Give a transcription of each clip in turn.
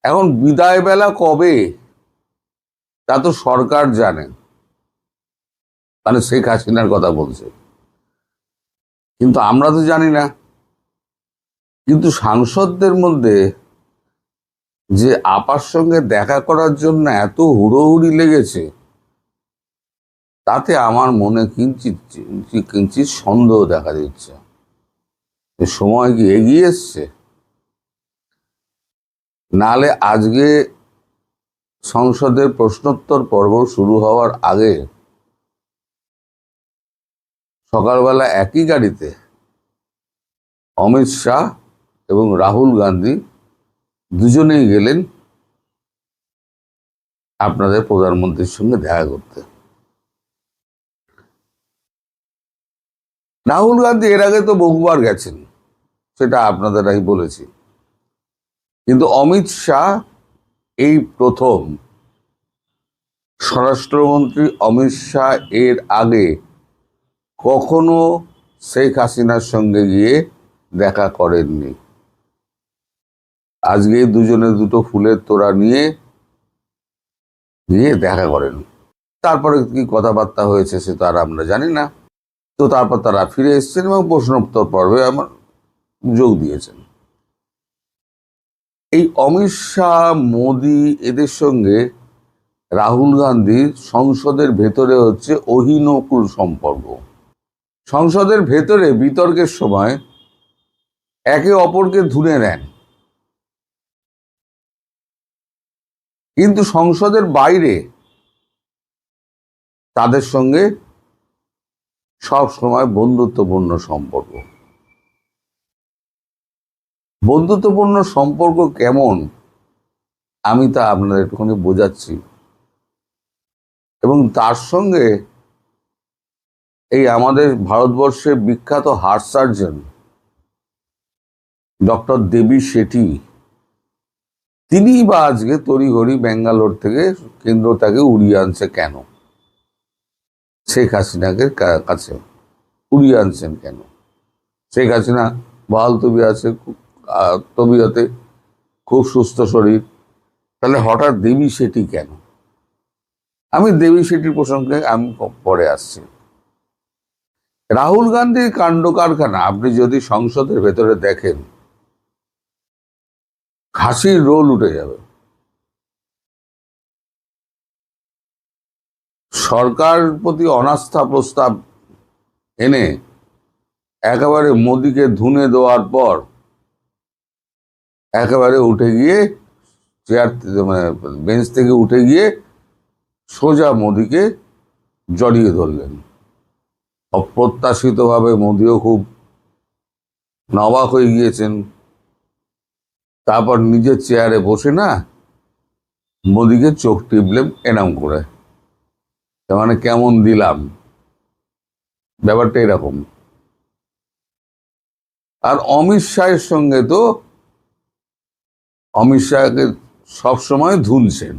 এখন বিদায় বেলা কবে তা তো সরকার জানে, মানে শেখ হাসিনার কথা বলছে, কিন্তু আমরা তো জানি না। কিন্তু সাংসদদের মধ্যে যে আপার সঙ্গে দেখা করার জন্য এত হুড়োহুড়ি লেগেছে, তাতে আমার মনে কিঞ্চিত কিঞ্চিত সন্দেহ দেখা দিচ্ছে। সময় কি এগিয়ে এসছে? নালে আজকে সংসদের প্রশ্নোত্তর পর্ব শুরু হওয়ার আগে সকালবেলা একই গাড়িতে অমিত শাহ এবং রাহুল গান্ধী দুজনেই গেলেন আপনাদের প্রধানমন্ত্রীর সঙ্গে দেখা করতে। রাহুল গান্ধী এর আগে তো বহুবার গেছেন, সেটা আপনাদের আমি বলেছি, কিন্তু অমিত শাহ এই প্রথম। স্বরাষ্ট্রমন্ত্রী অমিত শাহ এর আগে কখনো শেখ হাসিনার সঙ্গে গিয়ে দেখা করেননি। আজকে দুজনে দুটো ফুলের তোড়া নিয়ে গিয়ে দেখা করেন। তারপরে কি কথাবার্তা হয়েছে সে তো আর আমরা জানি না। তো তারপর তারা ফিরে এসেছেন এবং প্রশ্নোত্তর পর্বে আমার যোগ দিয়েছেন। এই অমিত শাহ, মোদি এদের সঙ্গে রাহুল গান্ধীর সংসদের ভেতরে হচ্ছে অহিনকুল সম্পর্ক। সংসদের ভেতরে বিতর্কের সময় একে অপরকে ধুনে নেন, কিন্তু সংসদের বাইরে তাদের সঙ্গে সব সময় বন্ধুত্বপূর্ণ সম্পর্ক। বন্ধুত্বপূর্ণ সম্পর্ক কেমন আমি তা আপনাদের একটুখানি বোঝাচ্ছি। এবং তার সঙ্গে এই আমাদের ভারতবর্ষের বিখ্যাত হার্ট সার্জন ডক্টর দেবী শেঠি, তিনি বা আজকে তড়িঘড়ি ব্যাঙ্গালোর থেকে কেন্দ্র তাকে উড়িয়ে আনছে কেন? শেখ হাসিনাকে কাছে উড়িয়ে আনছেন কেন? শেখ হাসিনা বহাল তবি আছে, তবিয়তে, খুব সুস্থ শরীর, তাহলে হঠাৎ দেবী শেঠি কেন? আমি দেবী শেঠির প্রসঙ্গে আমি পরে আসছি। রাহুল গান্ধীর কাণ্ড কারখানা আপনি যদি সংসদের ভেতরে দেখেন, হাসির রোল উঠে যাবে। সরকার প্রতি অনাস্থা প্রস্তাব এনে একেবারে মোদিকে ধুনে দেওয়ার পর একেবারে উঠে গিয়ে চেয়ার, মানে বেঞ্চ থেকে উঠে গিয়ে সোজা মোদিকে জড়িয়ে ধরলেন। অপ্রত্যাশিতভাবে মোদিও খুব অবাক হয়ে গিয়েছেন। তারপর নিজের চেয়ারে বসে না মোদিকে চোখ টিপলেন এনাম করে, তার মানে কেমন দিলাম, ব্যাপারটা এরকম। আর অমিত শাহের সঙ্গে তো অমিত শাহকে সবসময় ধুনছেন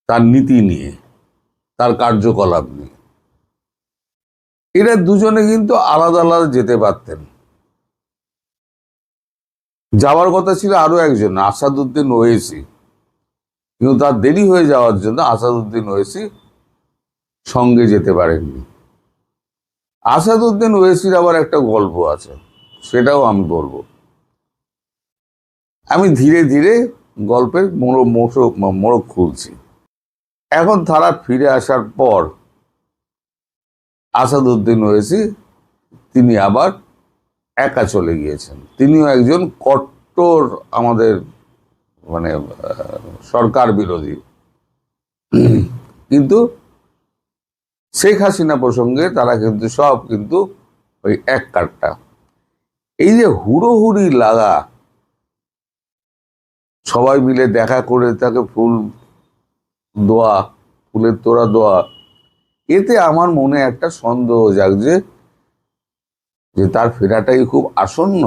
তার নীতি নিয়ে, তার কার্যকলাপ নিয়ে। এরা দুজনে কিন্তু আলাদা আলাদা যেতে পারতেন। যাওয়ার কথা ছিল আরো একজন, আসাদুদ্দিন ওয়েসি, কিন্তু তার দেরি হয়ে যাওয়ার জন্য আসাদুদ্দিন ওয়েসি সঙ্গে যেতে পারেননি। আসাদুদ্দিন ওয়েসির আবার একটা গল্প আছে, সেটাও আমি বলবো। আমি ধীরে ধীরে গল্পের মোড়ক খুলছি। এখন তারা ফিরে আসার পর আসাদুদ্দিন ওয়েসি তিনি আবার একা চলে গিয়েছেন। তিনিও একজন কট্টর আমাদের মানে সরকার বিরোধী। কিন্তু শেখ হাসিনা প্রসঙ্গে তারা কিন্তু সব কিন্তু ওই এক কাটটা। এই যে হুড়োহুড়ি লাগা, সবাই মিলে দেখা করে তাকে ফুল দোয়া, ফুলের তোড়া দোয়া, এতে আমার মনে একটা সন্দেহ জাগছে যে তার ফেরাটাই খুব আসন্ন।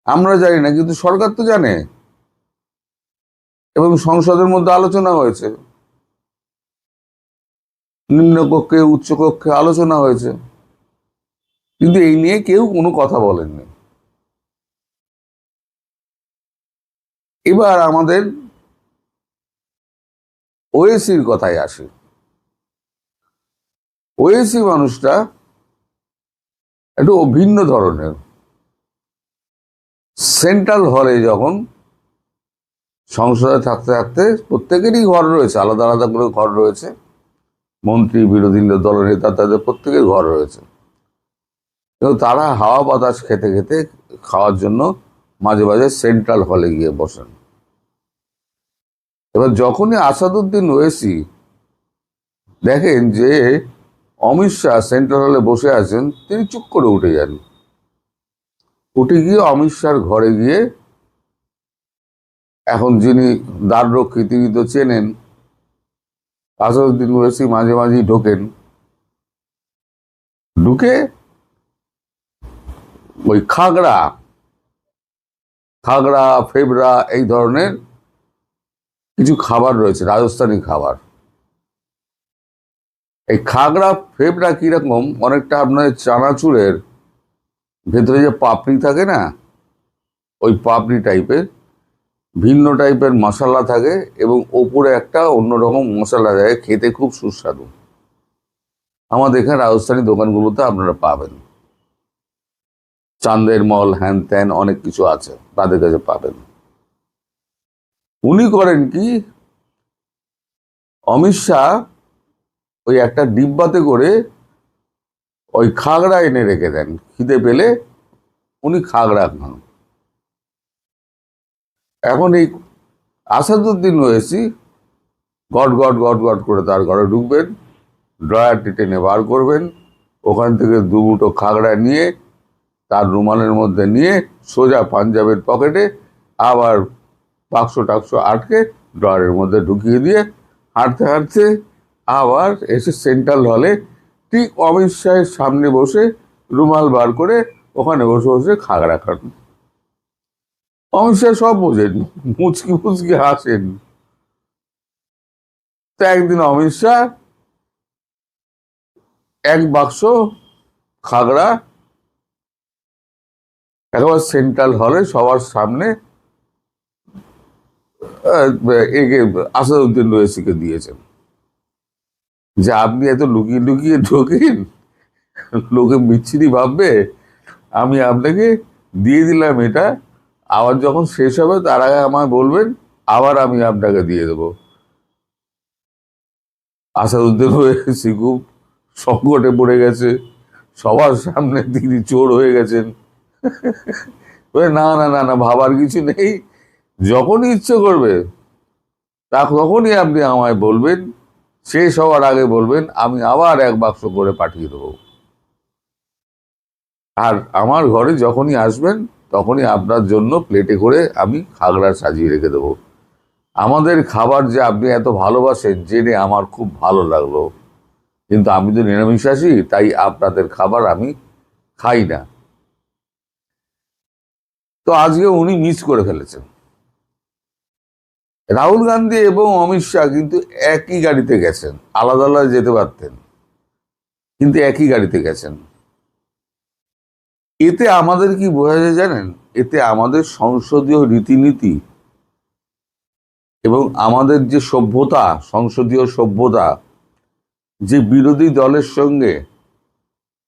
আমরা জানি না, কিন্তু সরকার তো জানে এবং সংসদের মধ্যে আলোচনা হয়েছে, নিম্নকক্ষে উচ্চকক্ষে আলোচনা হয়েছে, কিন্তু এই নিয়ে কেউ কোনো কথা বলেননি। এবার আমাদের ওয়েসির কথায় আসে। ওয়েসি মানুষটা একটু ভিন্ন ধরনের। সেন্ট্রাল হলে যখন সংসদে থাকতে থাকতে, প্রত্যেকেরই ঘর রয়েছে, আলাদা আলাদা করে ঘর রয়েছে, মন্ত্রী, বিরোধী দলের নেতা, তাদের প্রত্যেকের ঘর রয়েছে, কিন্তু তারা হাওয়া বাতাস খেতে খেতে খাওয়ার জন্য মাঝে মাঝে সেন্ট্রাল হলে গিয়ে বসেন। এবার যখনই আসাদুদ্দিন ওয়েসি দেখেন যে অমিত শাহ সেন্ট্রাল হলে বসে আছেন, তিনি চুপ করে উঠে যান। উঠে গিয়ে অমিত শাহর ঘরে গিয়ে, এখন যিনি দ্বাররক্ষী তিনি তো চেনেন, আসাদুদ্দিন ওয়েসি মাঝে মাঝেই ঢোকেন, ঢুকে ওই খাগড়া খাগড়া ফেবড়া এই ধরনের কিছু খাবার রয়েছে, রাজস্থানী খাবার। এই খাগড়া ফেবড়া কিরকম, অনেকটা আপনার চানাচুরের ভেতরে যে পাপড়ি থাকে না, ওই পাপড়ি টাইপের, ভিন্ন টাইপের মশলা থাকে, এবং ওপরে একটা অন্যরকম মশলা থাকে, খেতে খুব সুস্বাদু। আমাদের এখানে রাজস্থানী দোকানগুলোতে আপনারা পাবেন, চান্দের মল, হ্যান ত্যান অনেক কিছু আছে, তাদের কাছে পাবেন। উনি করেন কি, অমিত শাহ ওই একটা ডিব্বাতে করে ওই খাগড়া এনে রেখে দেন, খিদে পেলে উনি খাগড়া খান। এখন এই আসাদুদ্দিন ওয়েসি গট গট গট গট করে তার ঘরে ঢুকবেন, ড্রয়ারটি টেনে বার করবেন, ওখান থেকে দু মুঠো খাগড়া নিয়ে তার রুমালের মধ্যে নিয়ে সোজা পাঞ্জাবের পকেটে, আবার বাক্স টাক্স আটকে ড্রয়ারের মধ্যে ঢুকিয়ে দিয়ে হাঁটতে হাঁটতে আবার এসে সেন্ট্রাল হলে ঠিক অমিত শাহের সামনে বসে রুমাল বার করে ওখানে বসে বসে খাগড়া খান। অমিত শাহ সব বোঝেন, মুচকি মুচকি হাসেন। তো একদিন অমিত শাহ এক বাক্স খাগড়া একেবারে সেন্ট্রাল হলে সবার সামনে একে আসাদুদ্দিন ওয়েসিকে দিয়েছেন, যে আপনি এত লুকিয়ে লুকিয়ে ঢোকেন, লোকে বিচ্ছিরি ভাববে, আমি আপনাকে দিয়ে দিলাম এটা, আবার যখন শেষ হবে তার আগে আমায় বলবেন, আবার আমি আপনাকে দিয়ে দেবো। আসাদুদ্দিন ওয়েসি খুব সংকটে পড়ে গেছে, সবার সামনে তিনি চোর হয়ে গেছেন। না না না না, ভাবার কিছু নেই, যখনই ইচ্ছে করবে তখনই আপনি আমায় বলবেন, শেষ হওয়ার আগে বলবেন, আমি আবার এক বাক্স করে পাঠিয়ে দেবো। আর আমার ঘরে যখনই আসবেন তখনই আপনার জন্য প্লেটে করে আমি খাগড়া সাজিয়ে রেখে দেবো। আমাদের খাবার যে আপনি এত ভালোবাসেন জেনে আমার খুব ভালো লাগলো, কিন্তু আমি তো নিরামিষাশী, তাই আপনাদের খাবার আমি খাই না। তো আজকে উনি মিস করে ফেলেছেন। রাহুল গান্ধী এবং অমিত শাহ কিন্তু একই গাড়িতে গেছেন, আলাদা আলাদা যেতে পারতেন, কিন্তু একই গাড়িতে গেছেন। এতে আমাদের কি বোঝা যায় জানেন? এতে আমাদের সংসদীয় রীতিনীতি এবং আমাদের যে সভ্যতা, সংসদীয় সভ্যতা, যে বিরোধী দলের সঙ্গে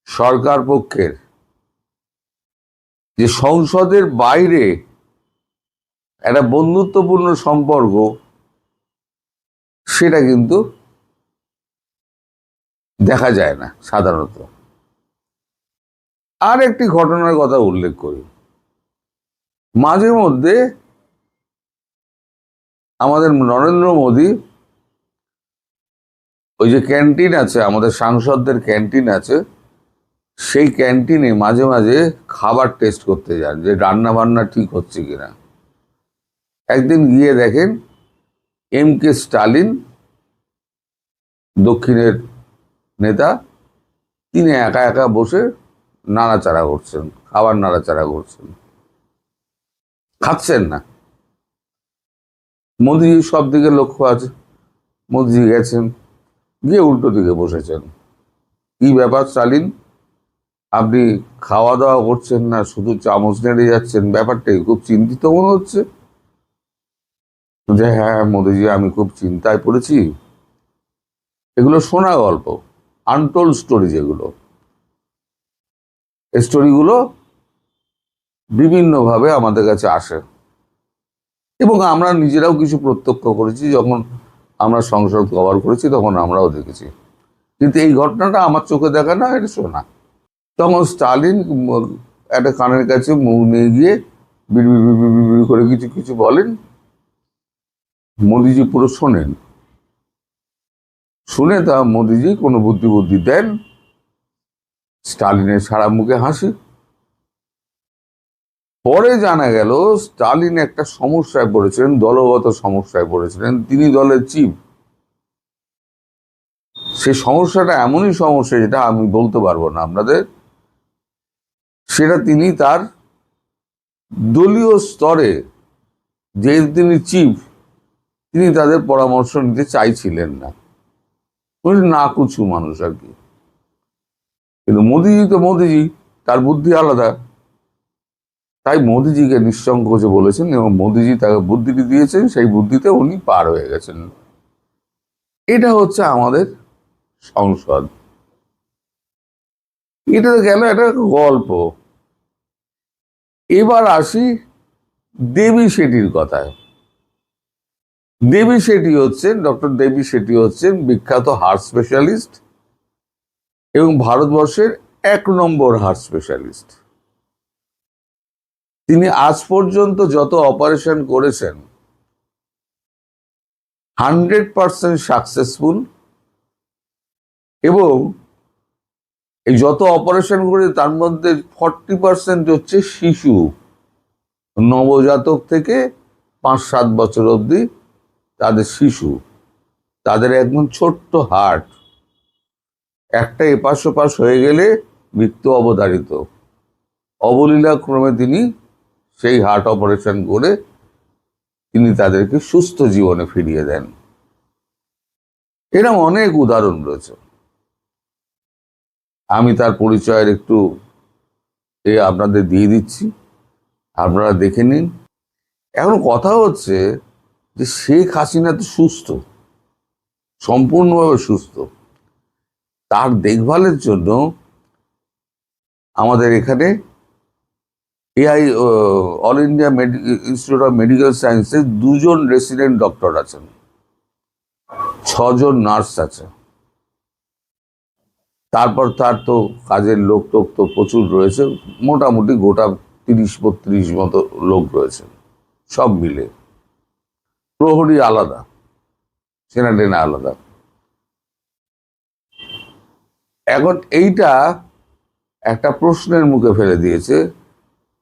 সরকার পক্ষের যে সংসদের বাইরে একটা বন্ধুত্বপূর্ণ সম্পর্ক, সেটা কিন্তু দেখা যায় না সাধারণত। আর একটি ঘটনার কথা উল্লেখ করি, মাঝে মধ্যে আমাদের নরেন্দ্র মোদী ওই যে ক্যান্টিন আছে, আমাদের সাংসদদের ক্যান্টিন আছে, সেই ক্যান্টিনে মাঝে মাঝে খাবার টেস্ট করতে যান, যে রান্না বান্না ঠিক হচ্ছে কিনা। একদিন গিয়ে দেখেন এম.কে. স্টালিন, দক্ষিণের নেতা, তিনি একা একা বসে নাড়াচাড়া করছেন, খাবার নাড়াচাড়া করছেন, খাচ্ছেন না। মোদিজি সব দিকে লক্ষ্য আছে, মোদিজি গেছেন, গিয়ে উল্টো দিকে বসেছেন। কি ব্যাপার স্টালিন, আপনি খাওয়া দাওয়া করছেন না, শুধু চামচ নেড়ে যাচ্ছেন, ব্যাপারটাই খুব চিন্তিত মনে হচ্ছে। যে হ্যাঁ মোদিজি আমি খুব চিন্তায় পড়েছি, এগুলো শোনা গল্প, আনটোল্ড স্টোরি, যেগুলো এই স্টোরিগুলো বিভিন্নভাবে আমাদের কাছে আসে এবং আমরা নিজেরাও কিছু প্রত্যক্ষ করেছি। যখন আমরা সংসদ কভার করেছি তখন আমরাও দেখেছি, কিন্তু এই ঘটনাটা আমার চোখে দেখা না, এটা শোনা। তখন স্টালিন একটা কানের কাছে মুখ নিয়ে গিয়ে বিড় বিড় বিড় বিড় বিড় করে কিছু কিছু বলেন, মোদিজি পুরো শোনেন, শুনে তা মোদিজি কোনো বুদ্ধি বুদ্ধি দেন, স্টালিনের সারা মুখে হাসি। পরে জানা গেল স্টালিন একটা সমস্যায় পড়েছিলেন, দলগত সমস্যায় পড়েছিলেন, তিনি দলের চিফ। সেই সমস্যাটা এমনই সমস্যা যেটা আমি বলতে পারবো না আপনাদের, সেটা তিনি তার দলীয় স্তরে, যেহেতু তিনি চিফ, তিনি তাদের পরামর্শ নিতে চাইছিলেন না, না কুছু মানুষ আর কি। কিন্তু মোদিজি তো মোদিজি, তার বুদ্ধি আলাদা, তাই মোদিজিকে নিঃসংকোচে বলেছেন এবং মোদিজি তাকে বুদ্ধিটি দিয়েছেন, সেই বুদ্ধিতে উনি পার হয়ে গেছেন। এটা হচ্ছে আমাদের সংসদ। এটা গেল একটা গল্প। এবার আসি দেবী শেঠির কথায়। দেবী শেঠি হচ্ছেন, ডক্টর দেবী শেঠি হচ্ছেন বিখ্যাত হার্ট স্পেশালিস্ট এবং ভারতবর্ষের 1 নম্বর হার্ট স্পেশালিস্ট। তিনি আজ পর্যন্ত যত অপারেশন করেছেন 100% সাকসেসফুল, এবং এই যত অপারেশন করে তার মধ্যে 40% হচ্ছে শিশু, নবজাতক থেকে 5-7 বছর অবধি তাদের শিশু, তাদের একদম ছোট্ট হার্ট, একটা এপাশ ওপাশ হয়ে গেলে মৃত্যু অবধারিত। অবলীলা ক্রমে তিনি সেই হার্ট অপারেশন করে তিনি তাদেরকে সুস্থ জীবনে ফিরিয়ে দেন। এরকম অনেক উদাহরণ রয়েছে, আমি তার পরিচয়ের একটু আপনাদের দিয়ে দিচ্ছি, আপনারা দেখে নিন। এখন কথা হচ্ছে যে শেখ হাসিনা তো সুস্থ, সম্পূর্ণভাবে সুস্থ, তার দেখভালের জন্য আমাদের এখানে AI all India institute of medical সায়েন্সের 2জন রেসিডেন্ট ডক্টর আছেন, 6জন নার্স আছে, তারপর তার তো কাজের লোক টোক তো প্রচুর রয়েছে, মোটামুটি গোটা 30-32 মতো লোক রয়েছে, সব মিলে। প্রহরী আলাদা, সেনা টেনা আলাদা। এখন এইটা একটা প্রশ্নের মুখে ফেলে দিয়েছে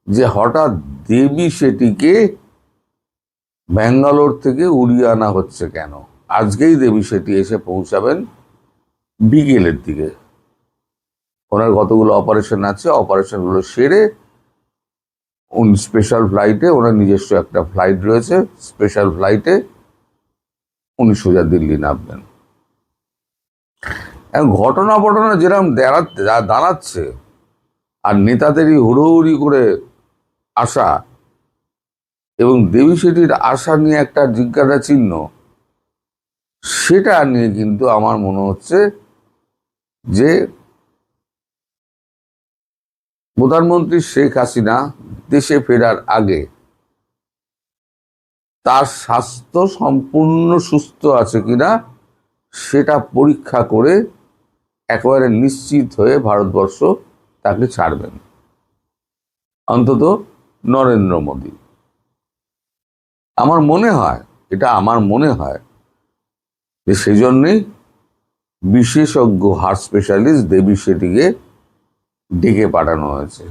যে হঠাৎ দেবী শেঠিকে ব্যাঙ্গালোর থেকে উড়িয়ে আনা হচ্ছে কেন। আজকেই দেবী শেঠি এসে পৌঁছাবেন বিকেলের দিকে, ওনার কতগুলো অপারেশন আছে, অপারেশনগুলো সেরে উনি স্পেশাল ফ্লাইটে, ওনার নিজস্ব একটা ফ্লাইট রয়েছে, স্পেশাল ফ্লাইটে উনি সোজা দিল্লি নামবেন। এখন ঘটনা যেরকম দাঁড়াচ্ছে আর নেতাদেরই হুড়োহুড়ি করে আসা এবং দেবী শেঠির আশা নিয়ে একটা জিজ্ঞাসা চিহ্ন, সেটা নিয়ে কিন্তু আমার মনে হচ্ছে যে প্রধানমন্ত্রী শেখ হাসিনা দেশে ফেরার আগে তার স্বাস্থ্য সম্পূর্ণ সুস্থ আছে কিনা সেটা পরীক্ষা করে একেবারে নিশ্চিত হয়ে ভারতবর্ষ তাকে ছাড়বেন, অন্তত নরেন্দ্র মোদী। আমার মনে হয়, এটা আমার মনে হয় যে সেই জন্যই বিশেষজ্ঞ হার্ট স্পেশালিস্ট দেবী শেঠিকে ডেকে পাঠানো হয়েছে।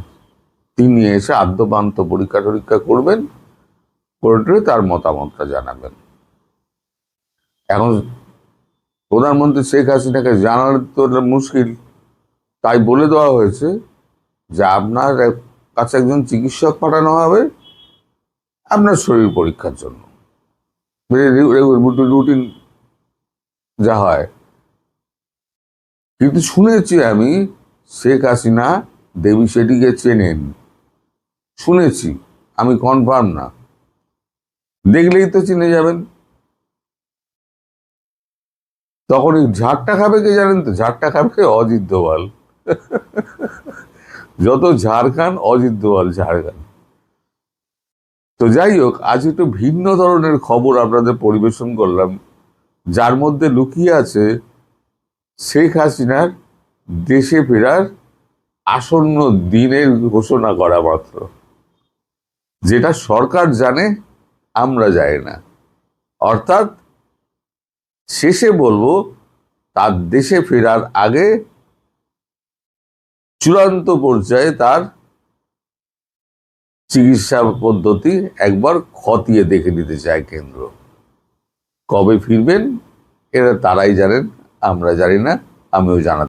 তিনি এসে আদ্যপান্ত পরীক্ষা টরীক্ষা করবেন, করে তার মতামতটা জানাবেন। এখন প্রধানমন্ত্রী শেখ হাসিনাকে জানালে তো মুশকিল, তাই বলে দেওয়া হয়েছে যে আপনার কাছে একজন চিকিৎসক পাঠানো হবে আপনার শরীর পরীক্ষার জন্য, রুটিন যা হয়। কিন্তু শুনেছি আমি শেখ হাসিনা দেবী শেঠিকে চেনেন, শুনেছি, আমি কনফার্ম না। দেখলেই তো চিনে যাবেন। তখন এই ঝাড়টা খাবে কে জানেন তো? ঝাড়টা খাবে অজিত দোভাল। যত ঝাড় খান অজিত দোভাল ঝাড় খান। তো যাই হোক, আজ একটু ভিন্ন ধরনের খবর আপনাদের পরিবেশন করলাম, যার মধ্যে লুকিয়ে আছে শেখ হাসিনার দেশে ফেরার আসন্ন দিনের ঘোষণা করা মাত্র, যেটা সরকার জানে, আমরা জানি না। অর্থাৎ শেষে বলবো, তার দেশে ফেরার আগে চূড়ান্ত পর্যায়ে তার চিকিৎসা পদ্ধতি একবার খতিয়ে দেখে নিতে চায় কেন্দ্র। কবে ফিরবেন এটা তারাই জানেন, আমরা জানি না, আমিও জানাতে